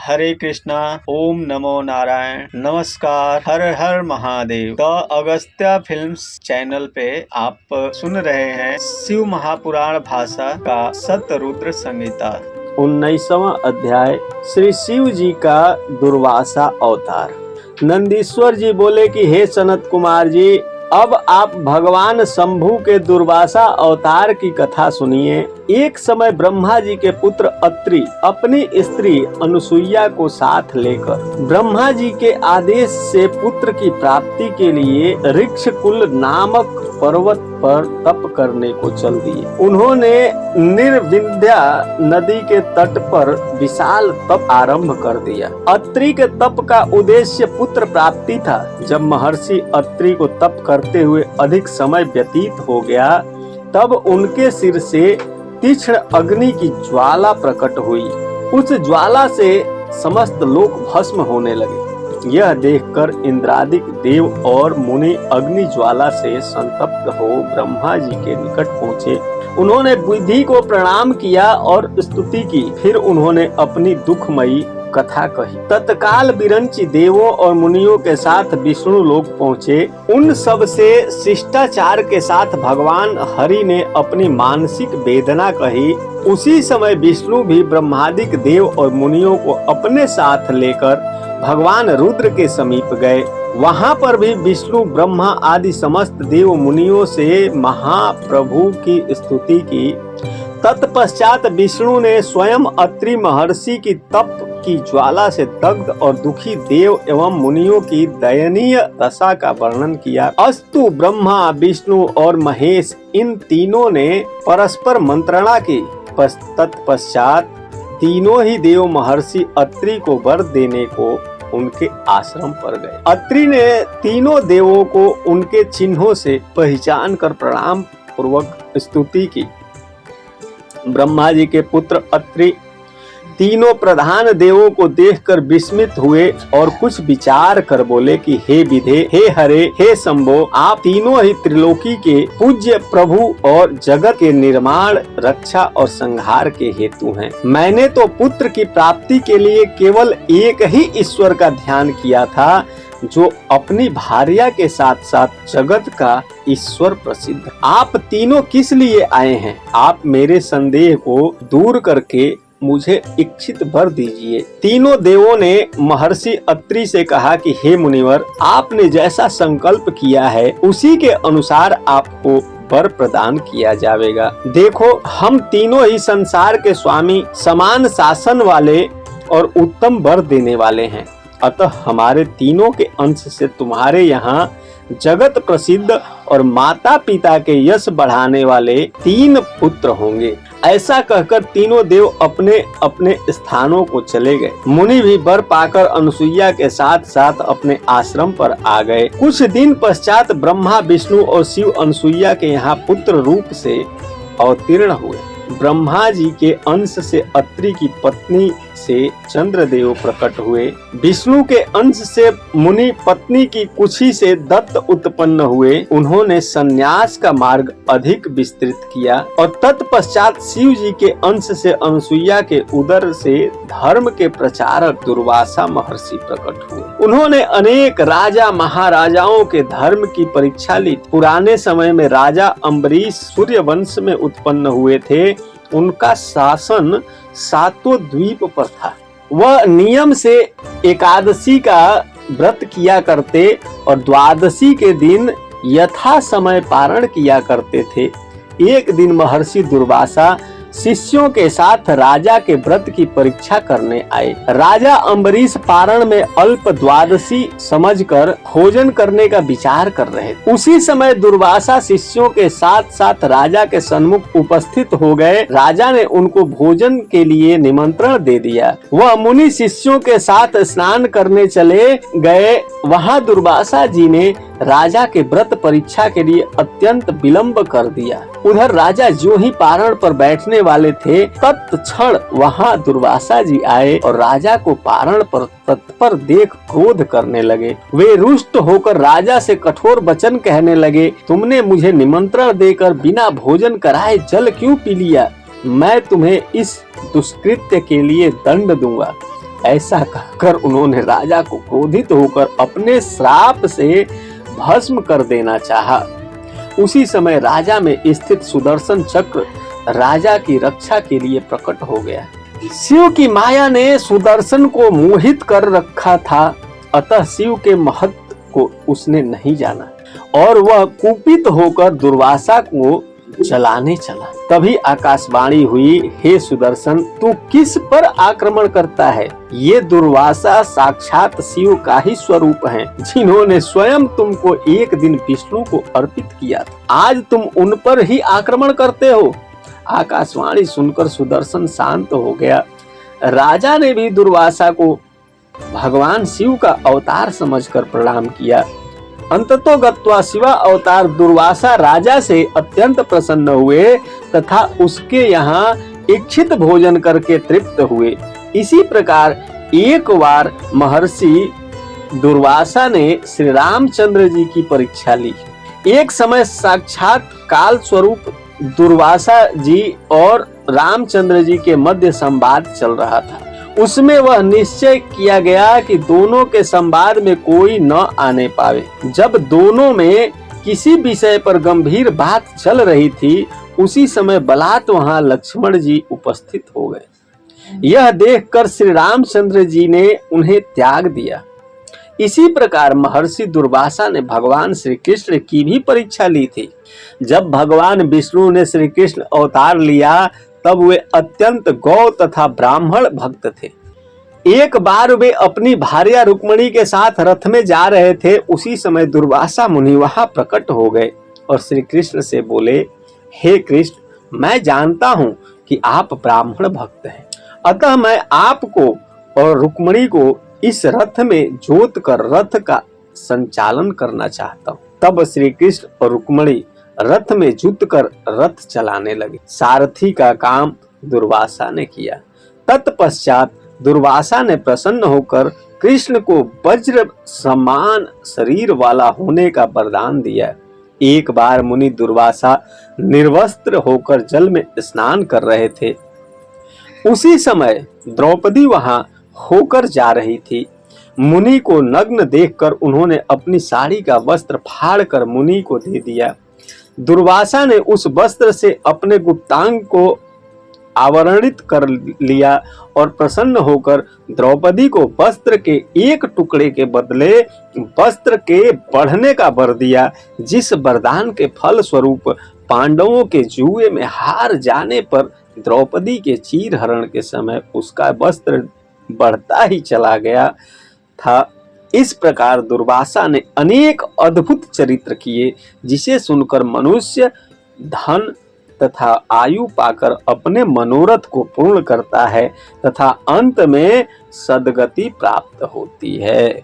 हरे कृष्णा, ओम नमो नारायण, नमस्कार, हर हर Mahadev. The Agastya films channel पे आप सुन रहे हैं शिव महापुराण भाषा का सतरुद्र संहिता। 19वां अध्याय श्री शिव जी का दुर्वासा अवतार। नंदीश्वर जी बोले कि हे सनत कुमार जी, अब आप भगवान शंभु के दुर्वासा अवतार की कथा सुनिए। एक समय ब्रह्मा जी के पुत्र अत्रि अपनी स्त्री अनुसुईया को साथ लेकर ब्रह्मा जी के आदेश से पुत्र की प्राप्ति के लिए ऋक्षकुल नामक पर्वत पर तप करने को चल दिए। उन्होंने निर्विंध्या नदी के तट पर विशाल तप आरंभ कर दिया। अत्रि के तप का उद्देश्य पुत्र प्राप्ति था। जब महर्षि अत्रि को तप करते हुए अधिक समय व्यतीत हो गया, तब उनके सिर से तीक्ष्ण अग्नि की ज्वाला प्रकट हुई। उस ज्वाला से समस्त लोक भस्म होने लगे। यह देखकर इंद्रादिक देव और मुनि अग्नि ज्वाला से संतप्त हो ब्रह्मा जी के निकट पहुँचे। उन्होंने विधि को प्रणाम किया और स्तुति की। फिर उन्होंने अपनी दुखमयी कथा कही। तत्काल बिरंची देवों और मुनियों के साथ विष्णु लोक पहुँचे। उन सब से शिष्टाचार के साथ भगवान हरि ने अपनी मानसिक वेदना कही। उसी समय विष्णु भी ब्रह्मादिक देव और मुनियों को अपने साथ लेकर भगवान रुद्र के समीप गए। वहां पर भी विष्णु ब्रह्मा आदि समस्त देव मुनियों से महाप्रभु की स्तुति की। तत्पश्चात विष्णु ने स्वयं अत्रि महर्षि की तप की ज्वाला से दग्ध और दुखी देव एवं मुनियों की दयनीय दशा का वर्णन किया। अस्तु ब्रह्मा, विष्णु और महेश, इन तीनों ने परस्पर मंत्रणा की। तत्पश्चात तीनों ही देव महर्षि अत्रि को वर देने को उनके आश्रम पर गए। अत्रि ने तीनों देवों को उनके चिन्हों से पहचान कर प्रणाम पूर्वक स्तुति की। ब्रह्मा जी के पुत्र अत्रि तीनों प्रधान देवों को देखकर विस्मित हुए और कुछ विचार कर बोले कि हे विधे, हे हरे, हे शंभो, आप तीनों ही त्रिलोकी के पूज्य प्रभु और जगत के निर्माण, रक्षा और संहार के हेतु हैं। मैंने तो पुत्र की प्राप्ति के लिए केवल एक ही ईश्वर का ध्यान किया था, जो अपनी भार्या के साथ साथ जगत का ईश्वर प्रसिद्ध। आप तीनों किस लिए आए हैं? आप मेरे संदेह को दूर करके मुझे इच्छित वर दीजिए। तीनों देवों ने महर्षि अत्रि से कहा कि हे मुनिवर, आपने जैसा संकल्प किया है उसी के अनुसार आपको वर प्रदान किया जाएगा। देखो, हम तीनों ही संसार के स्वामी, समान शासन वाले और उत्तम वर देने वाले हैं। अतः हमारे तीनों के अंश से तुम्हारे यहाँ जगत प्रसिद्ध और माता पिता के यश बढ़ाने वाले 3 पुत्र होंगे। ऐसा कहकर तीनों देव अपने अपने स्थानों को चले गए। मुनि भी वर पाकर अनुसुईया के साथ साथ अपने आश्रम पर आ गए। कुछ दिन पश्चात ब्रह्मा, विष्णु और शिव अनुसुईया के यहाँ पुत्र रूप से अवतीर्ण हुए। ब्रह्मा जी के अंश से अत्रि की पत्नी से चंद्रदेव प्रकट हुए। विष्णु के अंश से मुनि पत्नी की कुशी से दत्त उत्पन्न हुए। उन्होंने संन्यास का मार्ग अधिक विस्तृत किया और तत्पश्चात शिव जी के अंश से अनुसुईया के उदर से धर्म के प्रचारक दुर्वासा महर्षि प्रकट हुए। उन्होंने अनेक राजा महाराजाओं के धर्म की परीक्षा ली। पुराने समय में राजा अम्बरीश सूर्य वंश में उत्पन्न हुए थे। उनका शासन 7 द्वीप पर था। वह नियम से एकादशी का व्रत किया करते और द्वादशी के दिन यथा समय पारण किया करते थे। एक दिन महर्षि दुर्वासा शिष्यों के साथ राजा के व्रत की परीक्षा करने आए। राजा अम्बरीश पारण में अल्प द्वादशी समझकर भोजन करने का विचार कर रहे थे। उसी समय दुर्वासा शिष्यों के साथ साथ राजा के सन्मुख उपस्थित हो गए। राजा ने उनको भोजन के लिए निमंत्रण दे दिया। वह मुनि शिष्यों के साथ स्नान करने चले गए। वहां दुर्वासा जी ने राजा के व्रत परीक्षा के लिए अत्यंत विलंब कर दिया। उधर राजा जो ही पारण पर बैठने वाले थे, तत्क्षण वहां दुर्वासा जी आए और राजा को पारण पर तत्पर देख क्रोध करने लगे। वे रुष्ट होकर राजा से कठोर वचन कहने लगे, तुमने मुझे निमंत्रण देकर बिना भोजन कराए जल क्यों पी लिया? मैं तुम्हें इस दुष्कृत्य के लिए दंड दूंगा। ऐसा कहकर उन्होंने राजा को क्रोधित होकर अपने श्राप से भस्म कर देना चाहा। उसी समय राजा में स्थित सुदर्शन चक्र राजा की रक्षा के लिए प्रकट हो गया। शिव की माया ने सुदर्शन को मोहित कर रखा था, अतः शिव के महत्व को उसने नहीं जाना और वह कुपित होकर दुर्वासा को जलाने चला। तभी आकाशवाणी हुई, हे सुदर्शन, तू किस पर आक्रमण करता है? ये दुर्वासा साक्षात शिव का ही स्वरूप हैं, जिन्होंने स्वयं तुमको एक दिन विष्णु को अर्पित किया था। आज तुम उन पर ही आक्रमण करते हो। आकाशवाणी सुनकर सुदर्शन शांत हो गया। राजा ने भी दुर्वासा को भगवान शिव का अवतार समझकर प्रणाम किया। अंततो गत्वा शिवा अवतार दुर्वासा राजा से अत्यंत प्रसन्न हुए तथा उसके यहाँ इच्छित भोजन करके तृप्त हुए। इसी प्रकार एक बार महर्षि दुर्वासा ने श्री रामचंद्र जी की परीक्षा ली। एक समय साक्षात काल स्वरूप दुर्वासा जी और रामचंद्र जी के मध्य संवाद चल रहा था। उसमें वह निश्चय किया गया कि दोनों के संवाद में कोई न आने पावे। जब दोनों में किसी विषय पर गंभीर बात चल रही थी, उसी समय बलात् वहां लक्ष्मण जी उपस्थित हो गए। यह देखकर श्री रामचंद्र जी ने उन्हें त्याग दिया। इसी प्रकार महर्षि दुर्वासा ने भगवान श्री कृष्ण की भी परीक्षा ली थी। जब भगवान विष्णु ने श्री कृष्ण अवतार लिया, तब वे अत्यंत गौ तथा ब्राह्मण भक्त थे। एक बार वे अपनी भार्या रुक्मिणी के साथ रथ में जा रहे थे। उसी समय दुर्वासा मुनि वहां प्रकट हो गए और श्री कृष्ण से बोले, हे कृष्ण, मैं जानता हूँ कि आप ब्राह्मण भक्त हैं, अतः मैं आपको और रुक्मिणी को इस रथ में जोत कर रथ का संचालन करना चाहता हूँ। तब श्री कृष्ण और रुक्मिणी रथ में जुत कर रथ चलाने लगे। सारथी का काम दुर्वासा ने किया। तत्पश्चात दुर्वासा ने प्रसन्न होकर कृष्ण को वज्र समान शरीर वाला होने का वरदान दिया। एक बार मुनि दुर्वासा निर्वस्त्र होकर जल में स्नान कर रहे थे। उसी समय द्रौपदी वहां होकर जा रही थी। मुनि को नग्न देखकर उन्होंने अपनी साड़ी का वस्त्र फाड़कर मुनि को दे दिया। दुर्वासा ने उस वस्त्र से अपने गुप्तांग को आवरणित कर लिया और प्रसन्न होकर द्रौपदी को वस्त्र के एक टुकड़े के बदले वस्त्र के बढ़ने का वर दिया। जिस वरदान के फल स्वरूप पांडवों के जुए में हार जाने पर द्रौपदी के चीर हरण के समय उसका वस्त्र बढ़ता ही चला गया था। इस प्रकार दुर्वासा ने अनेक अद्भुत चरित्र किए, जिसे सुनकर मनुष्य धन तथा आयु पाकर अपने मनोरथ को पूर्ण करता है तथा अंत में सद्गति प्राप्त होती है।